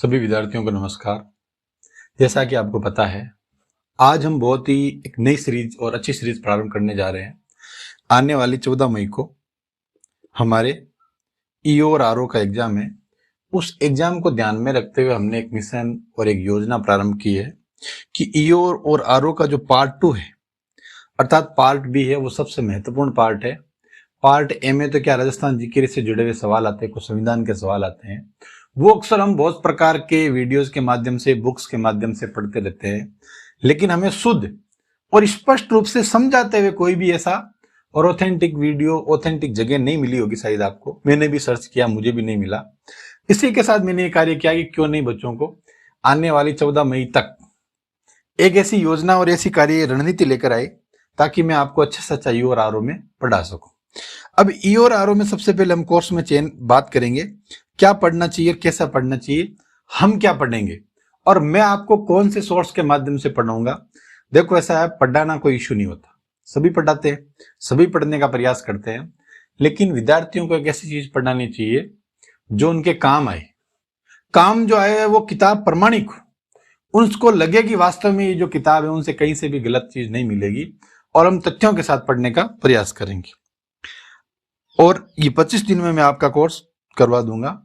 सभी विद्यार्थियों को नमस्कार। जैसा कि आपको पता है, आज हम बहुत ही एक नई सीरीज और अच्छी सीरीज प्रारंभ करने जा रहे हैं। आने वाली 14 मई को हमारे ईओ और आरओ का एग्जाम है। उस एग्जाम को ध्यान में रखते हुए हमने एक मिशन और एक योजना प्रारंभ की है कि ईओ और आरओ का जो पार्ट 2 है, अर्थात पार्ट बी है, वो सबसे महत्वपूर्ण पार्ट है। पार्ट ए में तो क्या राजस्थान जीके से जुड़े हुए सवाल आते हैं, कुछ संविधान के सवाल आते हैं। वो अक्सर हम बहुत प्रकार के वीडियोस के माध्यम से, बुक्स के माध्यम से पढ़ते रहते हैं, लेकिन हमें शुद्ध और स्पष्ट रूप से समझाते हुए कोई भी ऐसा और ऑथेंटिक वीडियो, ऑथेंटिक जगह नहीं मिली होगी शायद आपको। मैंने भी सर्च किया, मुझे भी नहीं मिला। इसी के साथ मैंने ये कार्य किया कि क्यों नहीं बच्चों को आने वाली 14 मई तक एक ऐसी योजना और ऐसी कार्य रणनीति लेकर आए ताकि मैं आपको अच्छे से अच्छा ईओ और आरओ में पढ़ा सकूं। अब ईओ और आरओ में सबसे पहले हम कोर्स में बात करेंगे क्या पढ़ना चाहिए, कैसा पढ़ना चाहिए, हम क्या पढ़ेंगे और मैं आपको कौन से सोर्स के माध्यम से पढ़ाऊंगा। देखो, ऐसा है, पढ़ाना कोई इश्यू नहीं होता, सभी पढ़ाते हैं, सभी पढ़ने का प्रयास करते हैं, लेकिन विद्यार्थियों को एक ऐसी चीज पढ़ानी चाहिए जो उनके काम आए। काम जो आए वो किताब प्रमाणिक हो, उनको लगे कि वास्तव में ये जो किताब है उनसे कहीं से भी गलत चीज नहीं मिलेगी, और हम तथ्यों के साथ पढ़ने का प्रयास करेंगे। और ये 25 दिन में मैं आपका कोर्स करवा दूंगा।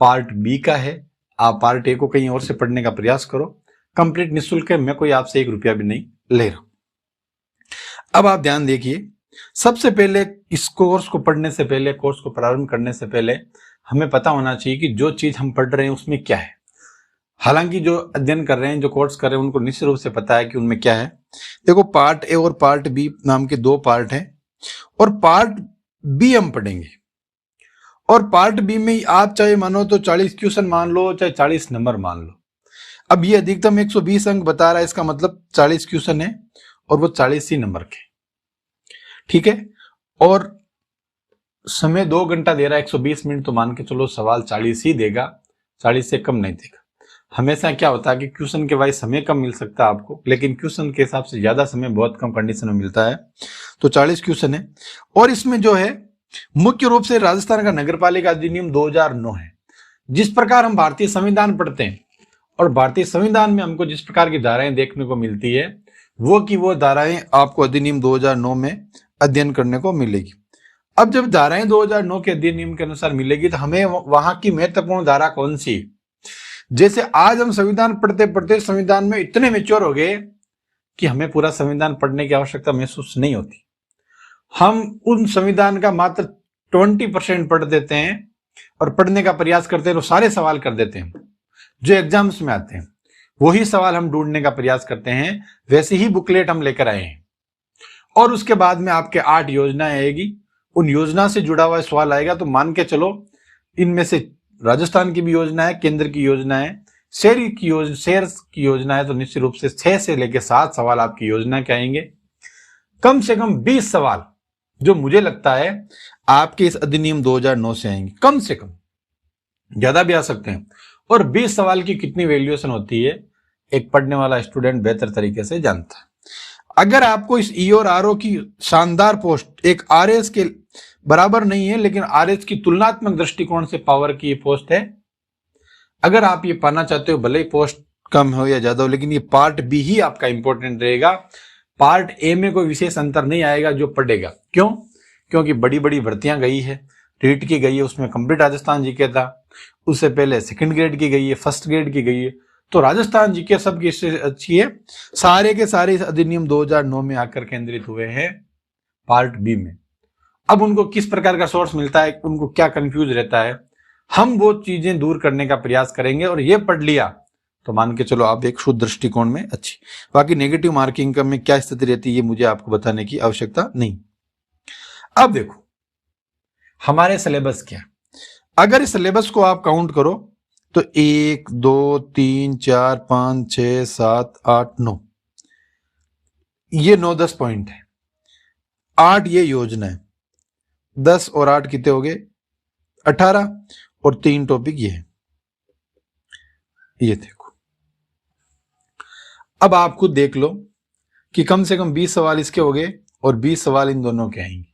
पार्ट बी का है, आप पार्ट ए को कहीं और से पढ़ने का प्रयास करो, कंप्लीट निःशुल्क है, मैं कोई आपसे 1 रुपया भी नहीं ले रहा हूं। अब आप ध्यान देखिए, सबसे पहले इस कोर्स को पढ़ने से पहले, कोर्स को प्रारंभ करने से पहले हमें पता होना चाहिए कि जो चीज हम पढ़ रहे हैं उसमें क्या है। हालांकि जो अध्ययन कर रहे हैं, जो कोर्स कर रहे हैं, उनको निश्चित रूप से पता है कि उनमें क्या है। देखो, पार्ट ए और पार्ट बी नाम के 2 पार्ट हैं, और पार्ट बी हम पढ़ेंगे। और पार्ट बी में आप चाहे मानो तो 40 क्वेश्चन मान लो, चाहे 40 नंबर मान लो। अब ये अधिकतम 120 अंक बता रहा है, इसका मतलब 40 क्वेश्चन है और वो 40 ही नंबर के, ठीक है। और समय 2 घंटा दे रहा है, 120 मिनट, तो मान के चलो सवाल 40 ही देगा, 40 से कम नहीं देगा। हमेशा क्या होता है कि क्वेश्चन के वाइज समय कम मिल सकता है आपको, लेकिन क्वेश्चन के हिसाब से ज्यादा समय बहुत कम कंडीशन में मिलता है। तो 40 क्वेश्चन है। और इसमें जो है मुख्य रूप से राजस्थान का नगरपालिका अधिनियम 2009 है। जिस प्रकार हम भारतीय संविधान पढ़ते हैं और भारतीय संविधान में हमको जिस प्रकार की धाराएं देखने को मिलती है, वो धाराएं आपको अधिनियम 2009 में अध्ययन करने को मिलेगी। अब जब धाराएं 2009 के अधिनियम के अनुसार मिलेगी तो हमें वहां की महत्वपूर्ण धारा कौन सी है। जैसे आज हम संविधान पढ़ते पढ़ते संविधान में इतने मैच्योर हो गए कि हमें पूरा संविधान पढ़ने की आवश्यकता महसूस नहीं होती। हम उन संविधान का मात्र 20% पढ़ देते हैं और पढ़ने का प्रयास करते हैं, तो सारे सवाल कर देते हैं जो एग्जाम्स में आते हैं, वही सवाल हम ढूंढने का प्रयास करते हैं। वैसे ही बुकलेट हम लेकर आए हैं, और उसके बाद में आपके 8 योजनाएं आएगी, उन योजना से जुड़ा हुआ सवाल आएगा। तो मान के चलो इनमें से राजस्थान की भी योजना है, केंद्र की योजना है, शहर की योजना है, तो निश्चित रूप से 6 से लेकर 7 सवाल आपकी योजना के आएंगे। कम से कम 20 सवाल जो मुझे लगता है आपके इस अधिनियम 2009 से आएंगे, कम से कम, ज्यादा भी आ सकते हैं। और 20 सवाल की कितनी वैल्यूएशन होती है, एक पढ़ने वाला स्टूडेंट बेहतर तरीके से जानता है। अगर आपको इस ईओ और आरओ की शानदार पोस्ट, एक आरएस के बराबर नहीं है लेकिन आरएस की तुलनात्मक दृष्टिकोण से पावर की ये पोस्ट है, अगर आप ये पाना चाहते हो, भले ही पोस्ट कम हो या ज्यादा हो, लेकिन ये पार्ट बी ही आपका इंपॉर्टेंट रहेगा। पार्ट ए में कोई विशेष अंतर नहीं आएगा जो पढ़ेगा। क्यों? क्योंकि बड़ी बड़ी भर्तियां गई है, रीट की गई है, उसमें कंप्लीट राजस्थान जीके था, उससे पहले 2nd ग्रेड की गई है, 1st ग्रेड की गई है, तो राजस्थान जीके सबकी अच्छी है। सारे के सारे इस अधिनियम 2009 में आकर केंद्रित हुए हैं पार्ट बी में। अब उनको किस प्रकार का सोर्स मिलता है, उनको क्या कंफ्यूज रहता है, हम वो चीजें दूर करने का प्रयास करेंगे। और ये पढ़ लिया तो मान के चलो आप एक शुद्ध दृष्टिकोण में अच्छी। बाकी नेगेटिव मार्किंग का में क्या स्थिति रहती है ये मुझे आपको बताने की आवश्यकता नहीं। अब देखो हमारे सिलेबस क्या, अगर इस सिलेबस को आप काउंट करो तो 1 2 3 4 5 6 7 8 9, ये 9-10 पॉइंट है, 8 ये योजना है, 10 और 8 कितने हो गए, 18, और 3 टॉपिक ये है। ये देखो, अब आप खुद देख लो कि कम से कम 20 सवाल इसके हो गए और 20 सवाल इन दोनों के आएंगे।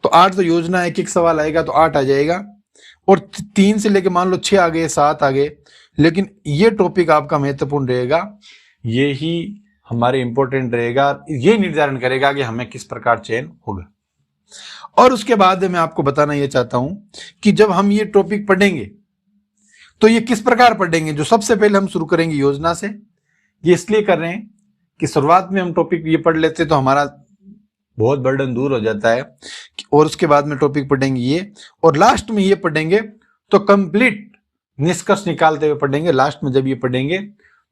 तो 8 तो योजना, एक सवाल आएगा तो 8 आ जाएगा, और 3 से लेके मान लो 6 आ गए, 7 आ गए, लेकिन ये टॉपिक आपका महत्वपूर्ण रहेगा, ये ही हमारे इंपॉर्टेंट रहेगा, ये निर्धारण करेगा कि हमें किस प्रकार चयन होगा। और उसके बाद मैं आपको बताना ये चाहता हूं कि जब हम ये टॉपिक पढ़ेंगे तो ये किस प्रकार पढ़ेंगे। जो सबसे पहले हम शुरू करेंगे योजना से। ये इसलिए कर रहे हैं कि शुरुआत में हम टॉपिक ये पढ़ लेते तो हमारा बहुत बर्डन दूर हो जाता है, और उसके बाद में टॉपिक पढ़ेंगे ये, और लास्ट में ये पढ़ेंगे तो कंप्लीट निष्कर्ष निकालते हुए पढ़ेंगे। लास्ट में जब ये पढ़ेंगे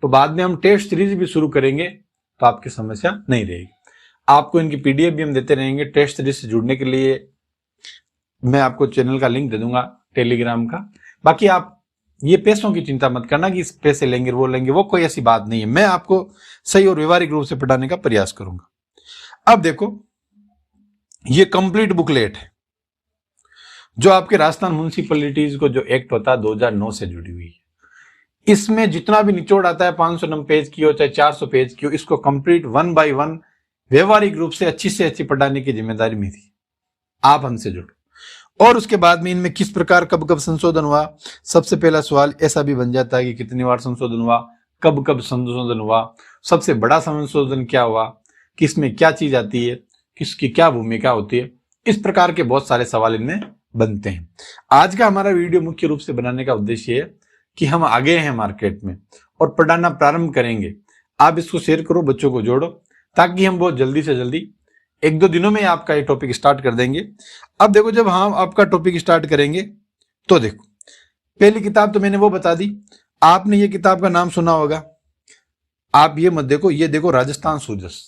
तो बाद में हम टेस्ट सीरीज भी शुरू करेंगे तो आपकी समस्या नहीं रहेगी। आपको इनकी पीडीएफ भी हम देते रहेंगे। टेस्ट सीरीज से जुड़ने के लिए मैं आपको चैनल का लिंक दे दूंगा टेलीग्राम का। बाकी आप ये पैसों की चिंता मत करना कि इस पैसे लेंगे वो लेंगे, वो कोई ऐसी बात नहीं है। मैं आपको सही और व्यवहारिक रूप से पढ़ाने का प्रयास करूंगा। अब देखो, ये कंप्लीट बुकलेट है जो आपके राजस्थान म्युनिसिपैलिटीज को जो एक्ट होता है 2009 से जुड़ी हुई है। इसमें जितना भी निचोड़ आता है 500 पेज की हो चाहे 400 पेज की हो, इसको कंप्लीट 1 बाय 1 व्यवहारिक रूप से अच्छी पढ़ाने की जिम्मेदारी मेरी। आप हमसे जुड़ो। और उसके बाद में इनमें किस प्रकार कब कब संशोधन हुआ, सबसे पहला सवाल ऐसा भी बन जाता है कि कितनी बार संशोधन हुआ, कब कब संशोधन हुआ, सबसे बड़ा संशोधन क्या हुआ, किसमें क्या चीज आती है, किसकी क्या भूमिका होती है। इस प्रकार के बहुत सारे सवाल इनमें बनते हैं। आज का हमारा वीडियो मुख्य रूप से बनाने का उद्देश्य है कि हम आगे हैं मार्केट में और पढ़ाना प्रारंभ करेंगे। आप इसको शेयर करो, बच्चों को जोड़ो, ताकि हम बहुत जल्दी से जल्दी 1-2 दिनों में आपका ये टॉपिक स्टार्ट कर देंगे। अब देखो, जब हम आपका टॉपिक स्टार्ट करेंगे तो देखो, पहली किताब तो मैंने वो बता दी। आपने ये किताब का नाम सुना होगा। आप ये मत देखो, ये देखो राजस्थान सूजस।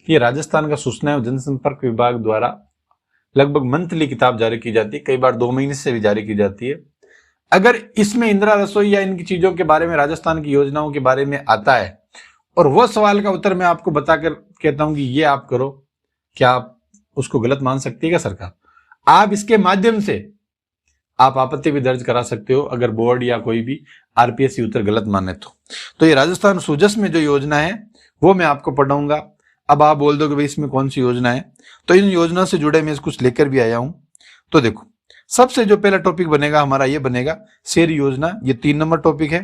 ये राजस्थान का सूचना एवं जनसंपर्क विभाग द्वारा लगभग मंथली किताब जारी की जाती है, कई बार 2 महीने से भी जारी की जाती है। अगर इसमें इंदिरा रसोई या इनकी चीजों के बारे में, राजस्थान की योजनाओं के बारे में आता है और वो सवाल का उत्तर मैं आपको बताकर कहता हूं कि ये आप करो, क्या आप उसको गलत मान सकती है क्या सरकार? आप इसके माध्यम से आप आपत्ति भी दर्ज करा सकते हो अगर बोर्ड या कोई भी आरपीएससी उत्तर गलत माने तो ये राजस्थान सूजस में जो योजना है वो मैं आपको पढ़ाऊंगा। अब आप बोल दो कि भाई इसमें कौन सी योजना है, तो इन योजना से जुड़े मैं कुछ लेकर भी आया हूं। तो देखो, सबसे जो पहला टॉपिक बनेगा हमारा, ये बनेगा शहरी योजना। ये 3 नंबर टॉपिक है,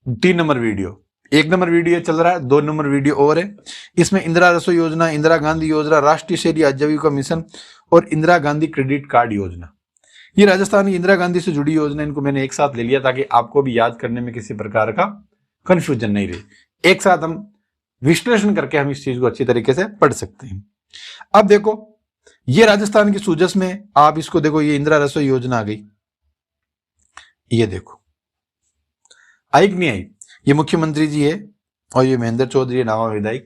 3 नंबर वीडियो। 1 नंबर वीडियो चल रहा है, 2 नंबर वीडियो और है। इसमें इंदिरा रसोई योजना, इंदिरा गांधी योजना, राष्ट्रीय शहरी आजीविका मिशन और इंदिरा गांधी क्रेडिट कार्ड योजना। ये राजस्थान की इंदिरा गांधी से जुड़ी योजना, इनको मैंने एक साथ ले लिया ताकि आपको भी याद करने में किसी प्रकार का कंफ्यूजन नहीं रहे। एक साथ हम विश्लेषण करके हम इस चीज को अच्छी तरीके से पढ़ सकते हैं। अब देखो, ये राजस्थान की सूजस में आप इसको देखो, ये इंदिरा रसोई योजना आ गई। ये देखो, आई कि नहीं आई? ये मुख्यमंत्री जी है और ये महेंद्र चौधरी नावा विधायक।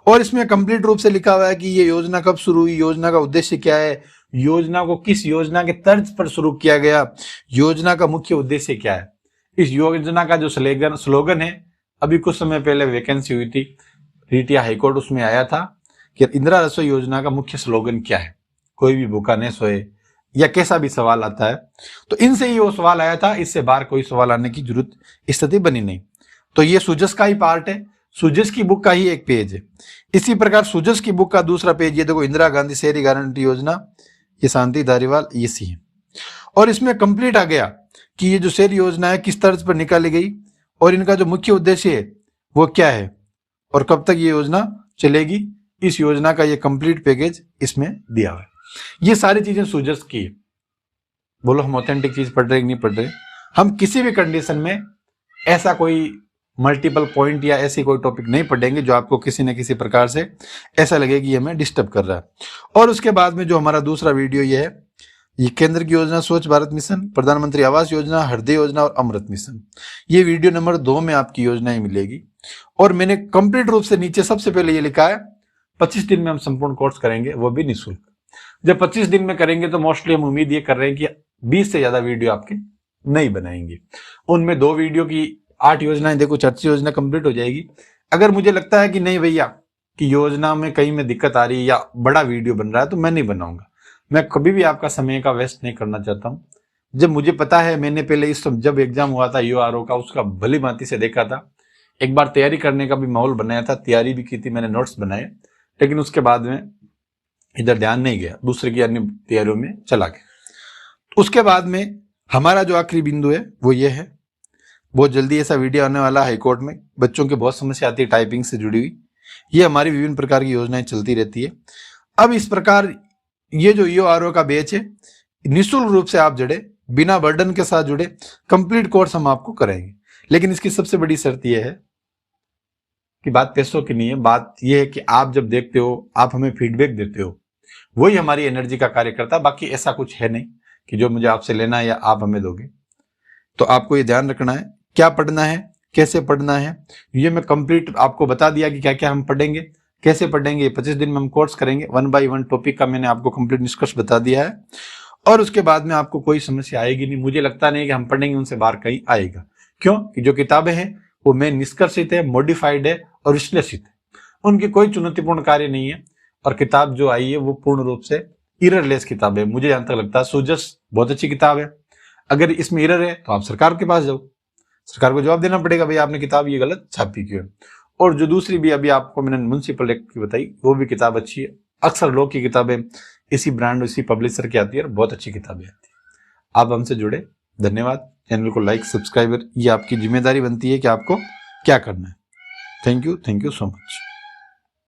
और इसमें कंप्लीट रूप से लिखा हुआ है कि ये योजना कब शुरू हुई, योजना का उद्देश्य क्या है, योजना को किस योजना के तर्ज पर शुरू किया गया, योजना का मुख्य उद्देश्य क्या है। इस योजना का जो स्लोगन है, अभी कुछ समय पहले वैकेंसी हुई थी, रीटिया हाईकोर्ट, उसमें आया था कि इंदिरा रसोई योजना का मुख्य स्लोगन क्या है, कोई भी भूखा न सोए, या कैसा भी सवाल आता है तो इनसे ही वो सवाल आया था। इससे बाहर कोई सवाल आने की जरूरत स्थिति बनी नहीं। तो ये सूजस का ही पार्ट है, सूजस की बुक का ही एक पेज है। इसी प्रकार सूजस की बुक का दूसरा पेज, ये देखो, इंदिरा गांधी शहरी गारंटी योजना, ये शांति धारीवाल, ये सी है। और इसमें कंप्लीट आ गया कि ये जो शहरी योजना है किस तर्ज पर निकाली गई और इनका जो मुख्य उद्देश्य है वो क्या है और कब तक ये योजना चलेगी। इस योजना का ये कंप्लीट पैकेज इसमें दिया हुआ है। ये सारी चीजें सूजस की है। बोलो, हम ऑथेंटिक चीज पढ़ रहे कि नहीं पढ़ रहे? हम किसी भी कंडीशन में ऐसा कोई मल्टीपल पॉइंट या ऐसी कोई टॉपिक नहीं पढ़ेंगे जो आपको किसी न किसी प्रकार से ऐसा लगे कि ये हमें डिस्टर्ब कर रहा है। और उसके बाद में जो हमारा दूसरा वीडियो ये है, ये केंद्र की योजना स्वच्छ भारत मिशन, प्रधानमंत्री आवास योजना, हृदय योजना और अमृत मिशन। ये वीडियो नंबर 2 में आपकी योजनाएं मिलेगी। और मैंने कंप्लीट रूप से नीचे सबसे पहले ये लिखा है 25 दिन में हम संपूर्ण कोर्स करेंगे, वो भी निःशुल्क। जब 25 दिन में करेंगे तो मोस्टली हम उम्मीद ये कर रहे हैं कि 20 से ज्यादा वीडियो आपके नहीं बनाएंगे। उनमें 2 वीडियो की 8 योजनाएं, देखो चर्चित योजना कंप्लीट हो जाएगी। अगर मुझे लगता है कि नहीं भैया कि योजना में कहीं में दिक्कत आ रही है या बड़ा वीडियो बन रहा है तो मैं नहीं बनाऊंगा। मैं कभी भी आपका समय का वेस्ट नहीं करना चाहता हूं। जब मुझे पता है, मैंने पहले इस जब एग्जाम हुआ था यूआरओ का, उसका भली भांति से देखा था। एक बार तैयारी करने का भी माहौल बनाया था, तैयारी भी की थी, मैंने नोट्स बनाए, लेकिन उसके बाद में इधर ध्यान नहीं गया, दूसरे की अन्य तैयारियों में चला गया। उसके बाद में हमारा जो आखिरी बिंदु है वो ये है बहुत जल्दी ऐसा वीडियो आने वाला है हाईकोर्ट में। बच्चों की बहुत समस्या आती है टाइपिंग से जुड़ी हुई। ये हमारी विभिन्न प्रकार की योजनाएं चलती रहती है। अब इस प्रकार ये जो EORO का बैच है, निःशुल्क रूप से आप जुड़े, बिना बर्डन के साथ जुड़े, कंप्लीट कोर्स हम आपको कराएंगे। लेकिन इसकी सबसे बड़ी शर्त यह है कि बात पैसों की नहीं है, बात यह है कि आप जब देखते हो, आप हमें फीडबैक देते हो, वही हमारी एनर्जी का कार्य करता है। बाकी ऐसा कुछ है नहीं कि जो मुझे आपसे लेना है या आप हमें दोगे। तो आपको ये ध्यान रखना है क्या पढ़ना है, कैसे पढ़ना है। ये मैं कंप्लीट आपको बता दिया कि क्या क्या हम पढ़ेंगे, कैसे पढ़ेंगे। 25 दिन में हम कोर्स करेंगे, 1 by 1 टॉपिक का मैंने आपको कंप्लीट निष्कर्ष बता दिया है। और उसके बाद में आपको कोई समस्या आएगी नहीं। मुझे लगता नहीं कि हम पढ़ेंगे उनसे बाहर कहीं आएगा। क्यों कि जो किताबें हैं वो मैं निष्कर्षित है, मॉडिफाइड है और विश्लेषित है। उनकी कोई चुनौतीपूर्ण कार्य नहीं है। और किताब जो आई है वो पूर्ण रूप से एररलेस किताब है। मुझे जहां तक लगता है सुजस बहुत अच्छी किताब है। अगर इसमें एरर है तो आप सरकार के पास जाओ, सरकार को जवाब देना पड़ेगा, भाई आपने किताब ये गलत छापी क्यों। और जो दूसरी भी अभी आपको मैंने म्युनिसिपल एक्ट की बताई, वो भी किताब अच्छी है। अक्सर लोग की किताबें इसी ब्रांड, इसी पब्लिशर की आती है और बहुत अच्छी किताबें आती है। आप हमसे जुड़े, धन्यवाद। चैनल को लाइक, सब्सक्राइबर, ये आपकी जिम्मेदारी बनती है कि आपको क्या करना है। Thank you so much.